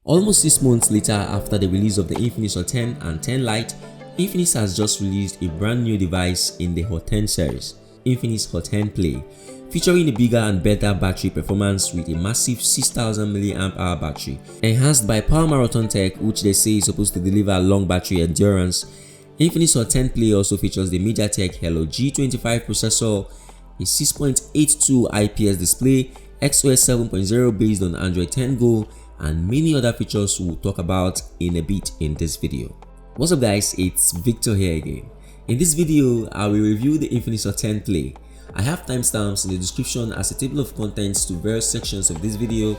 Almost 6 months later after the release of the Infinix Hot 10 and 10 Lite, Infinix has just released a brand new device in the Hot 10 series, Infinix Hot 10 Play, featuring a bigger and better battery performance with a massive 6000 mAh battery. Enhanced by Power Marathon tech, which they say is supposed to deliver long battery endurance, Infinix Hot 10 Play also features the MediaTek Helio G25 processor, a 6.82 IPS display, XOS 7.0 based on Android 10 Go, and many other features we'll talk about in a bit in this video. What's up guys, it's Victor here again. In this video, I will review the Infinix Hot 10 Play. I have timestamps in the description as a table of contents to various sections of this video.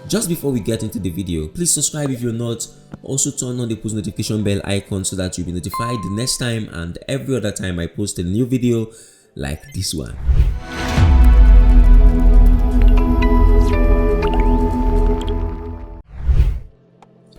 Just before we get into the video, please subscribe if you're not. Also turn on the post notification bell icon so that you'll be notified the next time and every other time I post a new video like this one.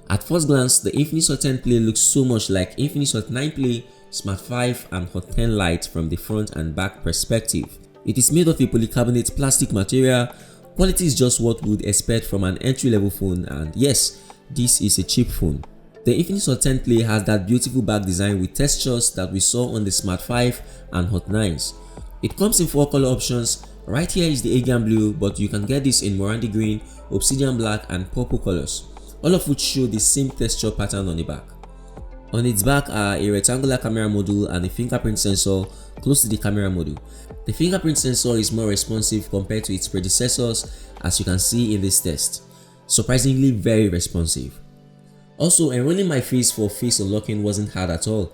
At first glance, the Infinix Hot 10 Play looks so much like Infinix Hot 9 Play, Smart 5 and Hot 10 Lite from the front and back perspective. It is made of a polycarbonate plastic material. Quality is just what we would expect from an entry-level phone, and yes, this is a cheap phone. The Infinix Hot 10 Play has that beautiful back design with textures that we saw on the Smart 5 and Hot 9s. It comes in 4 color options. Right here is the Aegean blue, but you can get this in Morandi green, obsidian black and purple colors, all of which show the same texture pattern on the back. On its back are a rectangular camera module and a fingerprint sensor close to the camera module. The fingerprint sensor is more responsive compared to its predecessors, as you can see in this test. Surprisingly very responsive. Also, enrolling my face for face unlocking wasn't hard at all.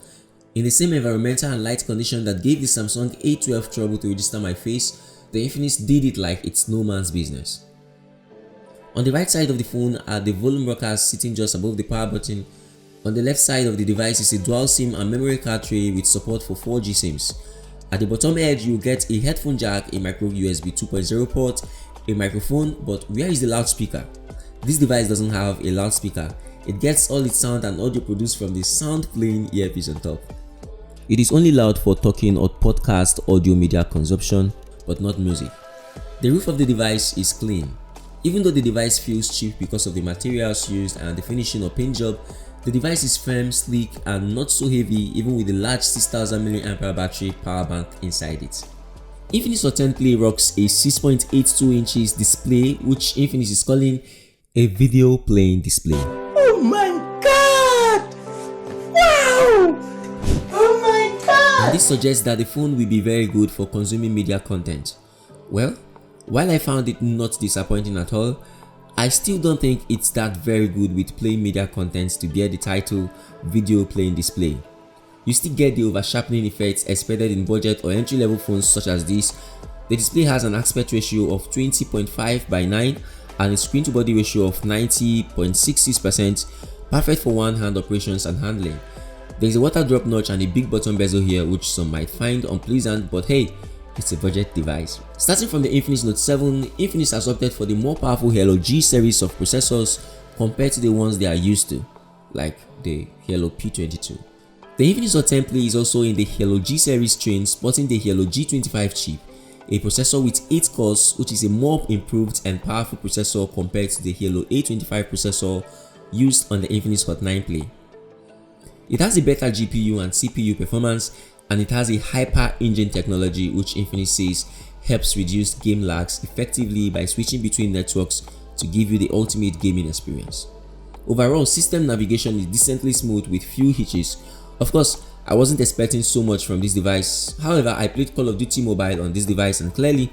In the same environmental and light condition that gave the Samsung A12 trouble to register my face, the Infinix did it like it's no man's business. On the right side of the phone are the volume rockers sitting just above the power button. On the left side of the device is a dual SIM and memory card tray with support for 4G SIMs. At the bottom edge, you get a headphone jack, a micro USB 2.0 port, a microphone, but where is the loudspeaker? This device doesn't have a loudspeaker. It gets all its sound and audio produced from the sound playing earpiece on top. It is only loud for talking or podcast audio media consumption, but not music. The roof of the device is clean. Even though the device feels cheap because of the materials used and the finishing or paint job, the device is firm, sleek and not so heavy even with the large 6000 mAh battery power bank inside it. Infinix Hot 10 Play rocks a 6.82 inches display, which Infinix is calling a video playing display. Oh my god! Wow! Oh my god! And this suggests that the phone will be very good for consuming media content. Well, while I found it not disappointing at all, I still don't think it's that very good with playing media contents to bear the title video playing display. You still get the over-sharpening effects expected in budget or entry-level phones such as this. The display has an aspect ratio of 20.5 by 9 and a screen-to-body ratio of 90.66%, perfect for one-hand operations and handling. There is a water drop notch and a big button bezel here, which some might find unpleasant, but hey, it's a budget device. Starting from the Infinix Note 7, Infinix has opted for the more powerful Helio G series of processors compared to the ones they are used to, like the Helio P22. The Infinix Hot 10 Play is also in the Helio G series train, sporting the Helio G25 chip, a processor with 8 cores, which is a more improved and powerful processor compared to the Helio A25 processor used on the Infinix Hot 9 Play. It has a better GPU and CPU performance, and it has a hyper engine technology which Infinix says helps reduce game lags effectively by switching between networks to give you the ultimate gaming experience. Overall, system navigation is decently smooth with few hitches. Of course, I wasn't expecting so much from this device. However, I played Call of Duty Mobile on this device and clearly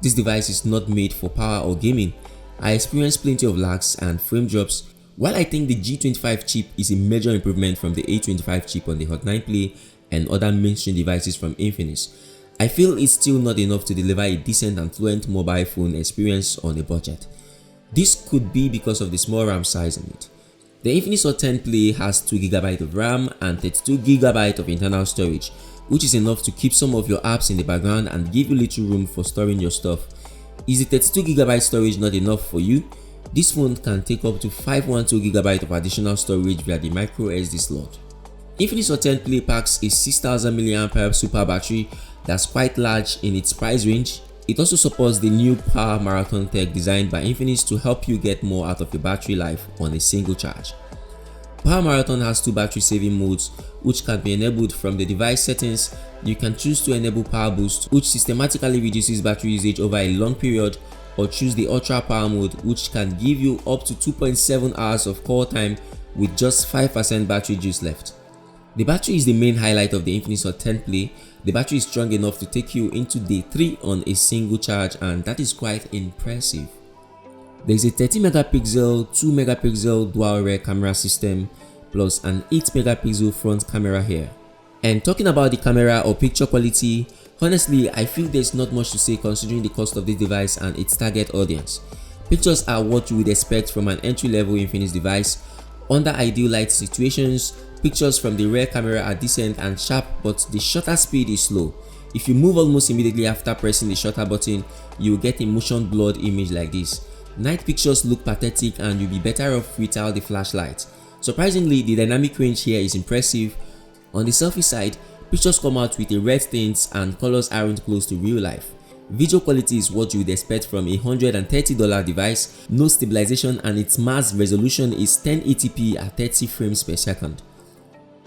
this device is not made for power or gaming. I experienced plenty of lags and frame drops. While I think the G25 chip is a major improvement from the A25 chip on the Hot 9 Play and other mainstream devices from Infinix, I feel it's still not enough to deliver a decent and fluent mobile phone experience on a budget. This could be because of the small RAM size on it. The Infinix Hot 10 Play has 2GB of RAM and 32GB of internal storage, which is enough to keep some of your apps in the background and give you little room for storing your stuff. Is the 32GB storage not enough for you? This phone can take up to 512GB of additional storage via the micro SD slot. Infinix Hot 10 Play packs a 6000 mAh super battery that's quite large in its price range. It also supports the new Power Marathon tech designed by Infinix to help you get more out of your battery life on a single charge. Power Marathon has two battery saving modes which can be enabled from the device settings. You can choose to enable Power Boost, which systematically reduces battery usage over a long period, or choose the Ultra Power mode, which can give you up to 2.7 hours of call time with just 5% battery juice left. The battery is the main highlight of the Infinix Hot 10 Play. The battery is strong enough to take you into day 3 on a single charge, and that is quite impressive. There is a 30 megapixel, 2 megapixel dual rear camera system plus an 8 megapixel front camera here. And talking about the camera or picture quality, honestly I feel there's not much to say considering the cost of this device and its target audience. Pictures are what you would expect from an entry-level Infinix device. Under ideal light situations, pictures from the rear camera are decent and sharp, but the shutter speed is slow. If you move almost immediately after pressing the shutter button, you will get a motion blurred image like this. Night pictures look pathetic and you'll be better off without the flashlight. Surprisingly, the dynamic range here is impressive. On the selfie side, pictures come out with a red tint and colors aren't close to real life. Video quality is what you would expect from a $130 device, no stabilization, and its mass resolution is 1080p at 30 frames per second.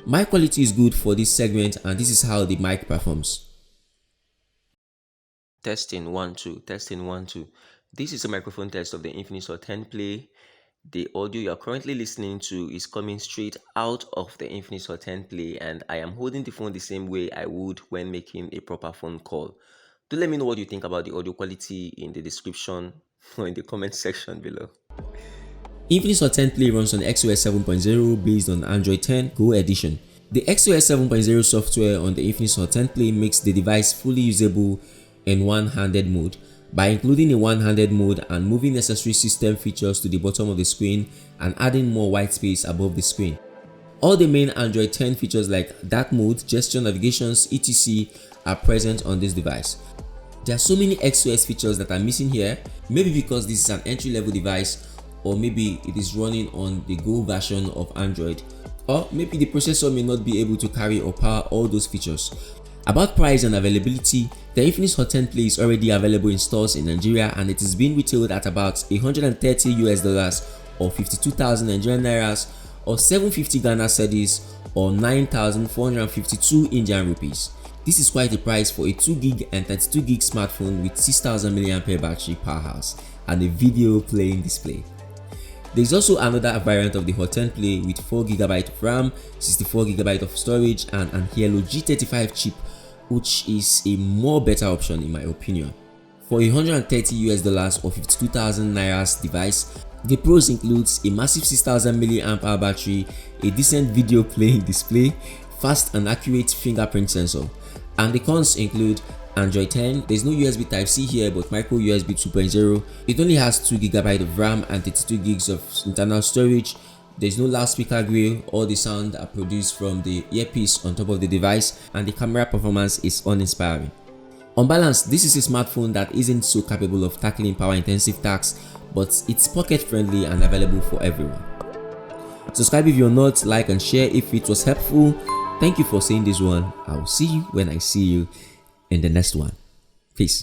Mic quality is good for this segment, and this is how the mic performs. Testing 1 2, testing 1 2. This is a microphone test of the Infinix Hot 10 Play. The audio you are currently listening to is coming straight out of the Infinix Hot 10 Play, and I am holding the phone the same way I would when making a proper phone call. Do let me know what you think about the audio quality in the description or in the comment section below. Infinix Hot 10 Play runs on XOS 7.0 based on Android 10 Go edition. The XOS 7.0 software on the Infinix Hot 10 Play makes the device fully usable in one-handed mode. By including a one-handed mode and moving necessary system features to the bottom of the screen and adding more white space above the screen. All the main Android 10 features like dark mode, gesture navigations, etc. are present on this device. There are so many XOS features that are missing here, maybe because this is an entry-level device, or maybe it is running on the Go version of Android, or maybe the processor may not be able to carry or power all those features. About price and availability, the Infinix Hot 10 Play is already available in stores in Nigeria, and it is being retailed at about $130 or 52,000 Nigerian Nairas or 750 Ghana cedis or 9,452 Indian rupees. This is quite a price for a 2GB and 32GB smartphone with 6000 mAh battery powerhouse and a video playing display. There is also another variant of the Hot 10 Play with 4GB of RAM, 64GB of storage, and an Helio G25 chip, which is a more better option in my opinion. For $130 or 52,000 Nairas device, the pros includes a massive 6000 mAh battery, a decent video playing display, fast and accurate fingerprint sensor. And the cons include Android 10, there's no USB Type-C here but micro USB 2.0. It only has 2GB of RAM and 32GB of internal storage. There's no loudspeaker grill, all the sound are produced from the earpiece on top of the device, and the camera performance is uninspiring. On balance, this is a smartphone that isn't so capable of tackling power-intensive tasks, but it's pocket-friendly and available for everyone. Subscribe if you're not, like and share if it was helpful. Thank you for seeing this one. I will see you when I see you in the next one. Peace.